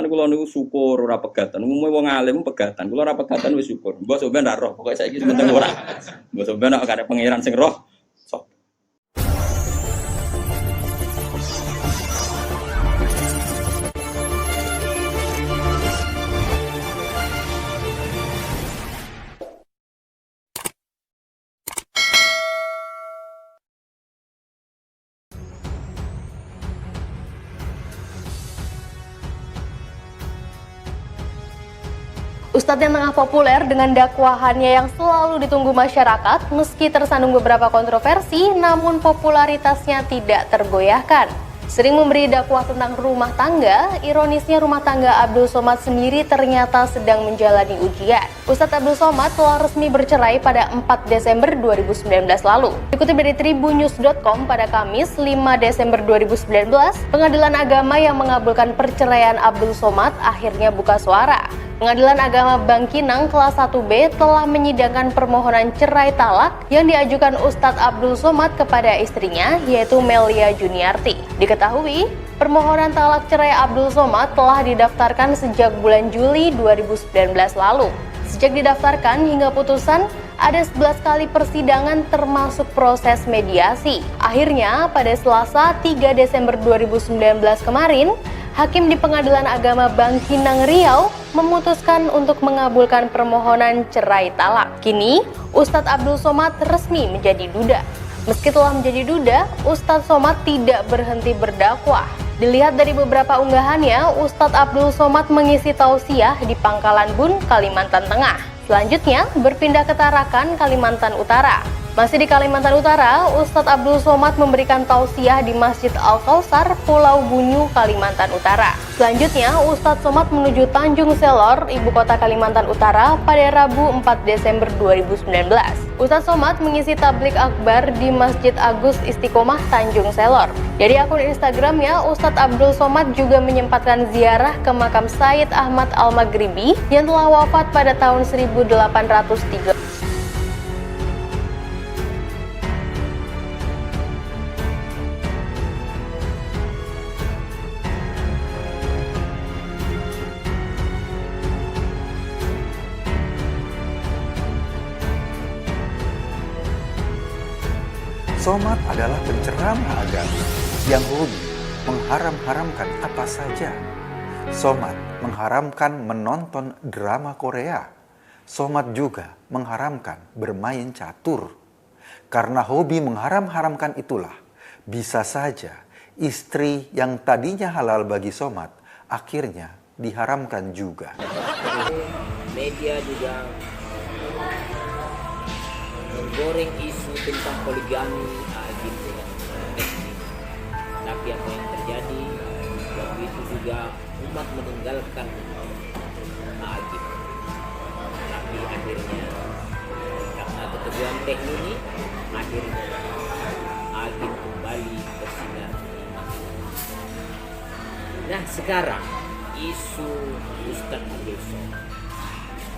Lan kula niku syukur ora pegatan. Umume wong alim pegatan. Kula ora pegatan wis syukur. Mbok sampeyan ra roh, pokoke saiki penting ora. Mbok sampeyan nek kare pangeran sing roh. Sok. Ustadz yang tengah populer dengan dakwahannya yang selalu ditunggu masyarakat, meski tersandung beberapa kontroversi, namun popularitasnya tidak tergoyahkan. Sering memberi dakwah tentang rumah tangga, ironisnya rumah tangga Abdul Somad sendiri ternyata sedang menjalani ujian. Ustadz Abdul Somad telah resmi bercerai pada 4 Desember 2019 lalu. Dikutip dari tribunnews.com pada Kamis 5 Desember 2019, Pengadilan Agama yang mengabulkan perceraian Abdul Somad akhirnya buka suara. Pengadilan Agama Bangkinang kelas 1B telah menyidangkan permohonan cerai talak yang diajukan Ustadz Abdul Somad kepada istrinya, yaitu Melia Juniarti. Diketahui, permohonan talak cerai Abdul Somad telah didaftarkan sejak bulan Juli 2019 lalu. Sejak didaftarkan hingga putusan, ada 11 kali persidangan termasuk proses mediasi. Akhirnya, pada Selasa 3 Desember 2019 kemarin, Hakim di Pengadilan Agama Bangkinang Riau memutuskan untuk mengabulkan permohonan cerai talak. Kini, Ustadz Abdul Somad resmi menjadi duda. Meski telah menjadi duda, Ustadz Somad tidak berhenti berdakwah. Dilihat dari beberapa unggahannya, Ustadz Abdul Somad mengisi tausiah di Pangkalan Bun, Kalimantan Tengah. Selanjutnya, berpindah ke Tarakan, Kalimantan Utara. Masih di Kalimantan Utara, Ustadz Abdul Somad memberikan tausiah di Masjid Al-Kausar, Pulau Bunyu, Kalimantan Utara. Selanjutnya, Ustadz Somad menuju Tanjung Selor, ibu kota Kalimantan Utara, pada Rabu 4 Desember 2019. Ustadz Somad mengisi tablik akbar di Masjid Agus Istiqomah, Tanjung Selor. Dari akun Instagramnya, Ustadz Abdul Somad juga menyempatkan ziarah ke makam Sayyid Ahmad Al-Maghribi yang telah wafat pada tahun 1803. Somad adalah penceramah agama yang hobi mengharam-haramkan apa saja. Somad mengharamkan menonton drama Korea. Somad juga mengharamkan bermain catur. Karena hobi mengharam-haramkan itulah, bisa saja istri yang tadinya halal bagi Somad akhirnya diharamkan juga. Media juga menggoreng isu tentang poligami gitu ya. Tapi apa yang terjadi waktu itu juga umat meninggalkan Agib. Tapi akhirnya karena keteguhan teknologi, akhirnya Agib kembali bersinar. Nah sekarang isu Ustadz Abdul Somad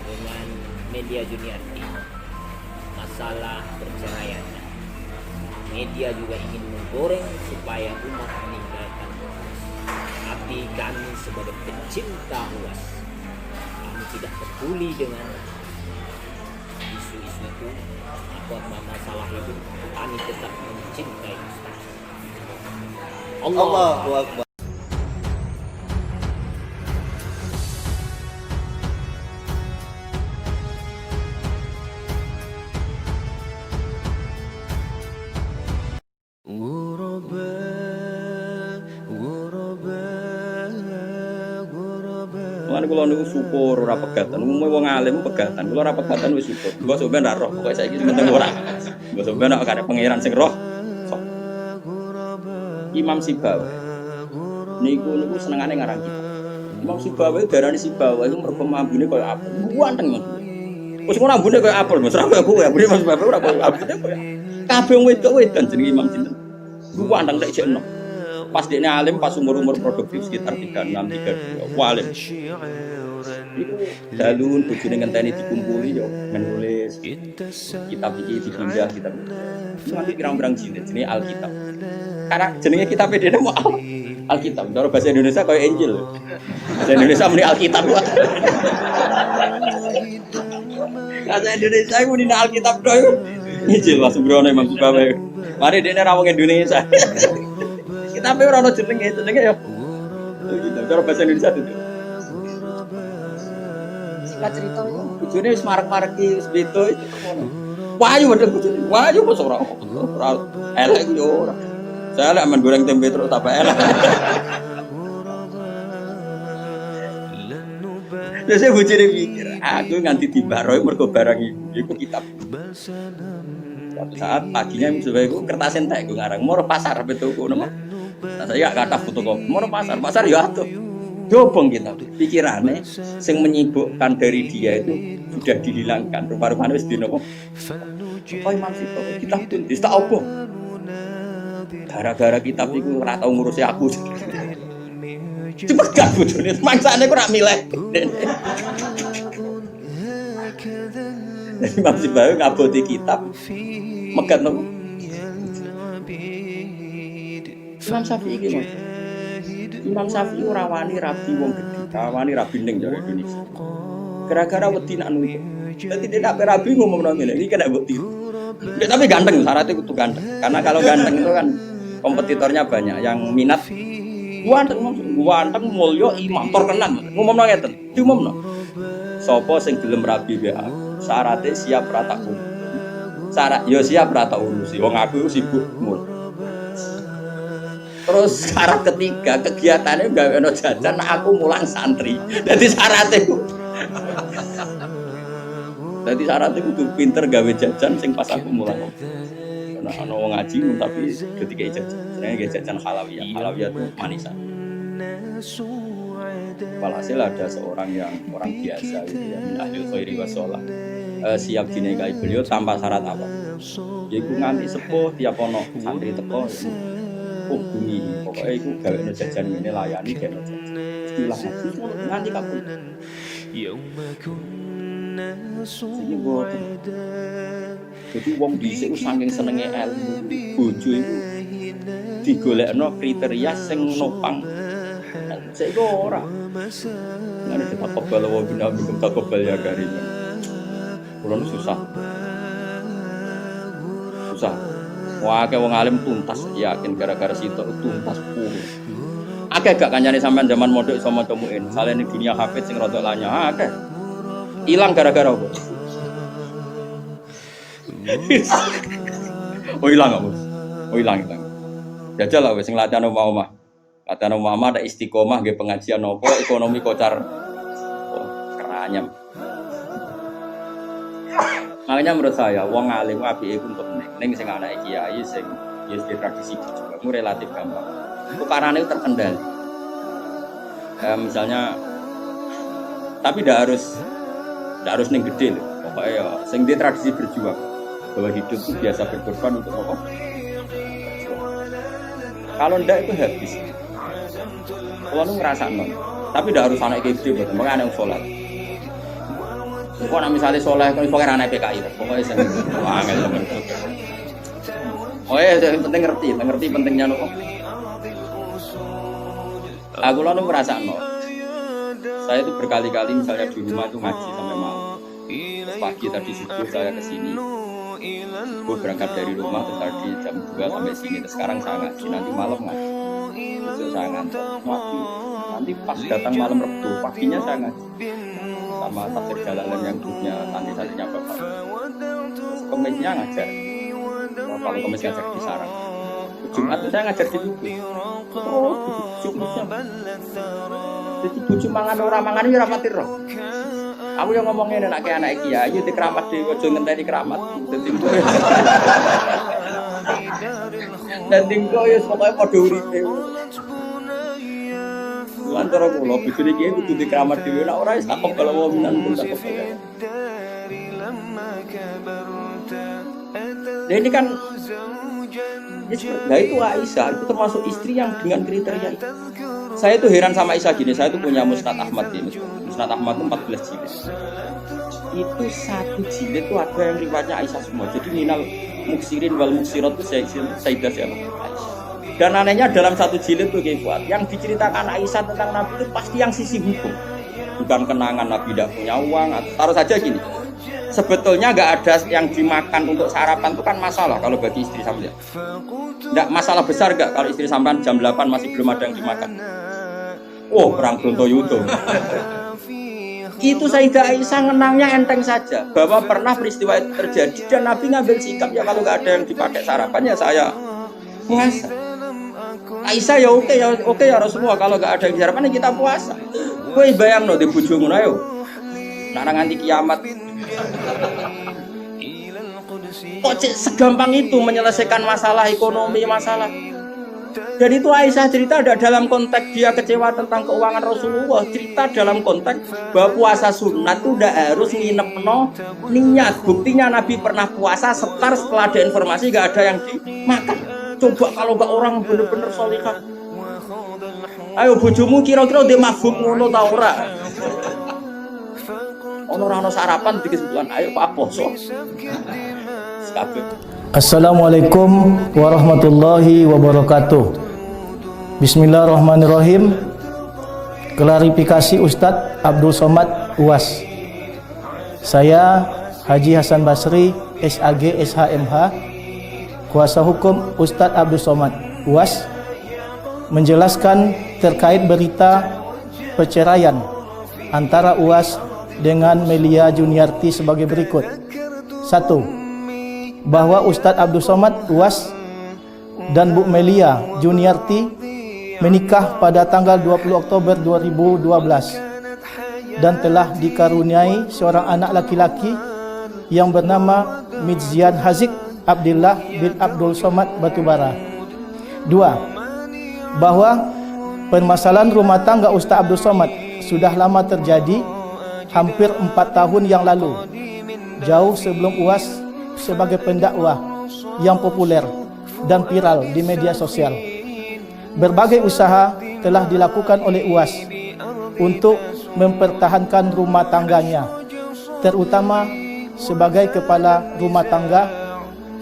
dengan Melia Juniarti, masalah perceraiannya. Media juga ingin menggoreng supaya umat meninggalkan UAS. Tapi kami sebagai pecinta UAS, kami tidak peduli dengan isu-isu itu atau masalah itu. Kami tetap mencintai Ustaz. Allahu Akbar. Lan kula niku syukur ora pegatan. Umume wong alim pegatan. Kula ora pegatan wis syukur. Mbok sampeyan ra roh, pokoke saiki penting ora. Mbok sampeyan nek kare pangeran sing roh. Sok. Imam Sibawi. Niku senengane ngarang kitab. Imam Sibawi darani Sibawi iku mergo ambune koyo apel. Ganteng. Wis ngono ambune koyo apel, Mas. Ora koyo ambune Mas Sibawi ora koyo ambune koyo. Kabeh wong wedok-wedan jenenge Imam sinten. Ganteng lek jekno. Pas dekne alim pas umur-umur produktif sekitar 36 32 alim. Iku dalun bojone ngenteni dikumpuli yo menulis kitab iki dipindah kitab. Nanti pirang-pirang jilid jenenge Alkitab. Karena jenenge kitab dene mau Alkitab. Cara bahasa Indonesia kayak Injil. Bahasa Indonesia muni Alkitab wae. Bahasa Indonesia iku muni Alkitab tok iku. Injil Mas Subrono Imam Subawe. Mari dene ra wong Indonesia. Kitabe ora ono jenenge ya. Gitu. Cara bahasa Indonesia itu. Singkat cerita itu. Bojone wis marek-mareki wis beto itu ngono. Wayu wedeng bojone. Wayu kok ora. Ora elek yo ora. Saya lek men goreng tempe terus tambah elek. Terus saya bojone mikir, aku nganti dibaroi mergo barang iku kitab. Suatu saat paginya misalnya aku kertas entek aku ngarang mau pasar betul aku nama. Nah, saya gak kata fotokopi mau pasar ya tuh. Dobong kita pikirannya yang menyibukkan dari dia itu sudah dihilangkan. Rupa-rupanya wis dinopo. Oh Imam Sito kitab itu tak apa. Gara-gara kitab itu ora tau ngurusi aku. Cepet gak bojone mangsane aku ora milih. Imam Sito ngaboti kitab megat nopo. Imam Syafi'i iki Mas. Imam Syafi'i ora wani rabi wong gedhe, wani rabi ning jare Indonesia. Gara-gara wedi nak nuntut. Dadi tidak rabi ngomong ngene, iki kena mbok tiru. Ya, tapi ganteng, syaratnya kudu ganteng. Karena kalau ganteng itu kan kompetitornya banyak yang minat. Ganteng mulya imam terkenal. Ngomongno ngeten, diumumno. Sapa sing gelem rabi wae, syaratnya siap rata umum. Syarat yo siap rata urusi. Wong aku sibuk mul. Terus syarat ketiga kegiatannya gawe ono jajan aku mulang santri. Dadi syaratnya Dadi syaratnya kudu pinter gawe jajan sing pas aku mulang. Karena ana wong ngaji tapi ketika jajan. Jenenge jajan halawiyah. Halawiyah itu manisan. Walhasil ada seorang yang orang biasa gitu ya, min ahli khairi wasolah. Siap dinikahi beliau tanpa syarat apa. Yaiku nganti sepuh tiap ono santri teko hubungi, pokoknya itu gawe jajan ini layani gawe jajan. Istilah nganti kabul. Jadi wong dhisik saking senenge ilmu, bojo iku digolekno kriteria sing nopang. Saiki ora. Ngene tetap kebal wa bina bikum takobal ya karim. Kulo susah. Wah, kayak wong alim tuntas, yakin gara-gara situ tuntas pur. Akeh gak kancane sampean zaman mondok iso maca muin. Salene dunia hafid sing rada lanya, akeh. Ilang gara-gara apa? Oh ilang apa? Oh ilang. Jajal lah wis nglatihan omah-omah. Latihan omah ada istiqomah nggih pengajian apa ekonomi kocar. Oh, keranyam. Makanya menurut saya, wong alim apike iku untuk ning sing anake kiai sing ya tradisi juga mu relatif gampang. Tukarane itu terkendali. Misalnya tapi tidak harus ning gede lho. Pokoknya ya sing dia tradisi berjuang bahwa hidup itu biasa berkorban untuk apa? Kalau ndak itu habis. Kalau lu ngerasakno, tapi tidak harus anak gede betul. Makanya yang sholat. Kok nak misalnya soleh, kalau pokoknya anak PKI, pokoknya saya angel banget. Oh ya, yang penting ngerti pentingnya nopo. Aku lalu merasa saya itu berkali-kali misalnya di rumah itu ngaji sampai malam. Pagi tadi subuh saya kesini, gue berangkat dari rumah terus tadi jam 2 sampai sini. Terus sekarang saya ngaji, nanti malam ngaji. Terus saya ngantor, nanti pas datang malam Rebu, paginya saya ngaji. Sama tafsir Jalalain yang grupnya santri-santrinya Bapak. Kemisnya ngajar. Kalau kemis ngajar di sarang. Jumat itu saya ngajar di situ. Jumatnya. Jadi bojo mangan ora mangan ya rapati roh. Aku yang ngomongin anak kiai di keramat di ojo ngenteni keramat. Dadi kok ya pokoke padha uripe. Antara kula bojone iki kudu di kamar dhewe nek ora iso kok kalau wong minan pun tak kok. Nah ini kan nah itu Aisyah itu termasuk istri yang dengan kriteria itu. Saya itu heran sama Aisyah gini, saya itu punya Musnad Ahmad ini. Musnad Ahmad itu 14 jilid. Itu satu jilid itu ada yang riwayatnya Aisyah semua. Jadi minal muksirin wal muksirat itu Sayyidah siapa? Aisyah. Dan anehnya dalam satu jilid tuh Fuad, yang diceritakan Aisyah tentang Nabi itu pasti yang sisi hukum, bukan kenangan Nabi tidak punya uang. Taruh saja gini, sebetulnya nggak ada yang dimakan untuk sarapan itu kan masalah kalau bagi istri sampean. Nggak masalah besar nggak kalau istri sampean jam 8 masih belum ada yang dimakan. Oh, perang Brontoyudo. Itu Sayyidah Aisyah ngenangnya enteng saja, bahwa pernah peristiwa itu terjadi dan Nabi ngambil sikap ya kalau nggak ada yang dipakai sarapan ya saya puasa. Aisyah ya oke ya Rasulullah, kalau nggak ada yang sarapan ya kita puasa. Kowe bayang no di bojomu ayo. Nak nganti kiamat. Kok segampang itu menyelesaikan masalah ekonomi, masalah. Dan itu Aisyah cerita ada dalam konteks dia kecewa tentang keuangan Rasulullah, cerita dalam konteks bahwa puasa sunat itu udah harus nginep niat. Buktinya Nabi pernah puasa setelah ada informasi gak ada yang dimakan. Coba kalau gak orang bener-bener solihah. Ayo bojomu kira-kira dia mabuk ngono ta ora? Ono sarapan bikin sebulan, ayo Pak poso. Sekabeh. Assalamualaikum warahmatullahi wabarakatuh. Bismillahirrahmanirrahim. Klarifikasi Ustadz Abdul Somad UAS. Saya Haji Hasan Basri SAG SHMH, kuasa hukum Ustadz Abdul Somad UAS, menjelaskan terkait berita perceraian antara UAS dengan Melia Juniarti sebagai berikut. 1. Bahwa Ustadz Abdul Somad UAS dan Bu Melia Juniarti menikah pada tanggal 20 Oktober 2012 dan telah dikaruniai seorang anak laki-laki yang bernama Midzian Hazik Abdillah bin Abdul Somad Batubara. 2. Bahwa permasalahan rumah tangga Ustaz Abdul Somad sudah lama terjadi, hampir 4 tahun yang lalu, jauh sebelum UAS sebagai pendakwah yang populer dan viral di media sosial. Berbagai usaha telah dilakukan oleh UAS untuk mempertahankan rumah tangganya, terutama sebagai kepala rumah tangga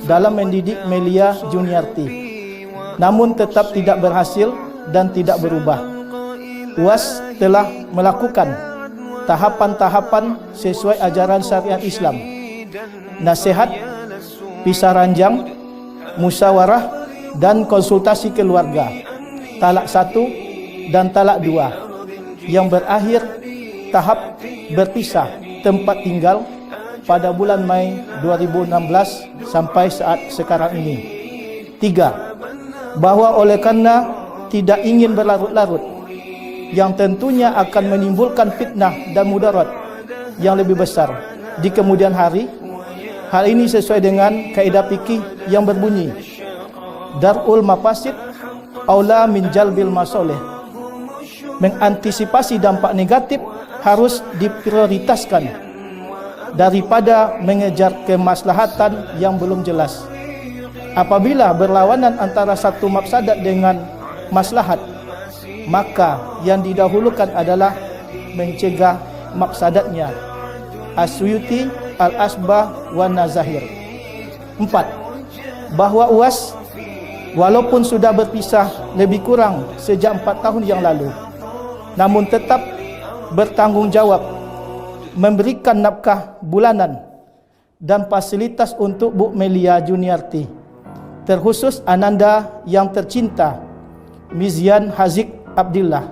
dalam mendidik Melia Juniarti, namun tetap tidak berhasil dan tidak berubah. UAS telah melakukan tahapan-tahapan sesuai ajaran syariat Islam, nasihat, pisah ranjang, musyawarah dan konsultasi keluarga, talak 1 dan talak 2, yang berakhir tahap berpisah tempat tinggal pada bulan Mei 2016 sampai saat sekarang ini. 3. Bahwa oleh karena tidak ingin berlarut-larut, yang tentunya akan menimbulkan fitnah dan mudarat yang lebih besar di kemudian hari. Hal ini sesuai dengan kaidah fikih yang berbunyi darul mafasid aula min jalbil masoleh. Mengantisipasi dampak negatif harus diprioritaskan daripada mengejar kemaslahatan yang belum jelas. Apabila berlawanan antara satu mafsadat dengan maslahat, maka yang didahulukan adalah mencegah mafsadatnya. As-Suyuti Al-Asbah wa Nazahir. 4. Bahwa UAS walaupun sudah berpisah lebih kurang sejak 4 tahun yang lalu, namun tetap bertanggung jawab memberikan nafkah bulanan dan fasilitas untuk Bu Melia Juniarti, terkhusus ananda yang tercinta Midzian Hazik Abdillah.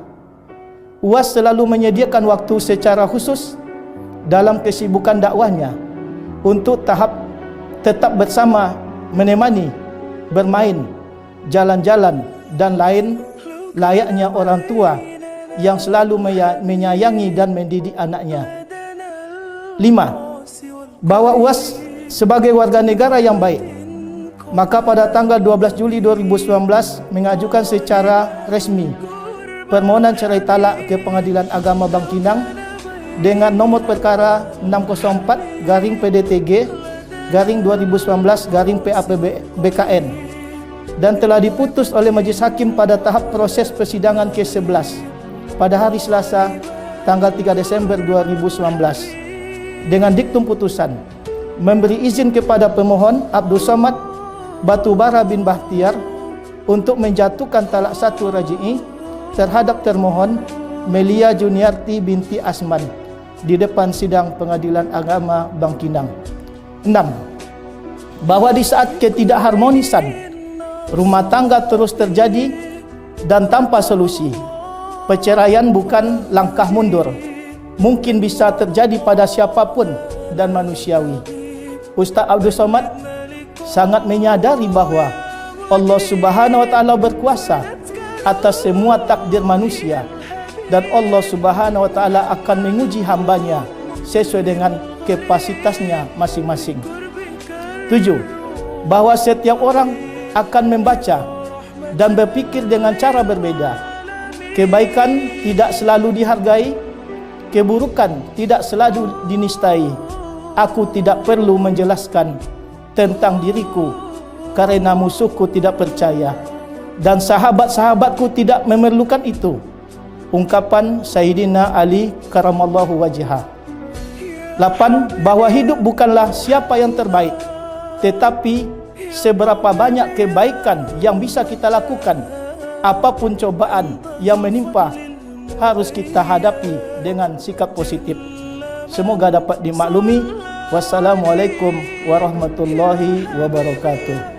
UAS selalu menyediakan waktu secara khusus dalam kesibukan dakwahnya untuk tetap bersama, menemani, bermain, jalan-jalan dan lain layaknya orang tua yang selalu menyayangi dan mendidik anaknya. 5. Bahwa UAS sebagai warga negara yang baik, maka pada tanggal 12 Juli 2019 mengajukan secara resmi permohonan cerai talak ke Pengadilan Agama Bangkinang dengan nomor perkara 604/2019/PAPBKN dan telah diputus oleh Majelis Hakim pada tahap proses persidangan kes 11 pada hari Selasa tanggal 3 Desember 2019 dengan diktum putusan memberi izin kepada pemohon Abdul Somad Batubara bin Bahtiar untuk menjatuhkan talak satu raj'i terhadap termohon Melia Juniarti binti Asman di depan sidang Pengadilan Agama Bangkinang. 6. Bahwa di saat ketidakharmonisan rumah tangga terus terjadi dan tanpa solusi, perceraian bukan langkah mundur, mungkin bisa terjadi pada siapapun dan manusiawi. Ustaz Abdul Somad sangat menyadari bahawa Allah Subhanahu wa taala berkuasa atas semua takdir manusia dan Allah Subhanahu wa taala akan menguji hambanya sesuai dengan kapasitasnya masing-masing. 7. Bahawa setiap orang akan membaca dan berpikir dengan cara berbeda. Kebaikan tidak selalu dihargai, keburukan tidak selalu dinistai. Aku tidak perlu menjelaskan tentang diriku karena musuhku tidak percaya dan sahabat-sahabatku tidak memerlukan itu. Ungkapan Sayyidina Ali karamallahu wajhah. 8. Bahawa hidup bukanlah siapa yang terbaik, tetapi seberapa banyak kebaikan yang bisa kita lakukan. Apapun cobaan yang menimpa harus kita hadapi dengan sikap positif. Semoga dapat dimaklumi. Wassalamualaikum warahmatullahi wabarakatuh.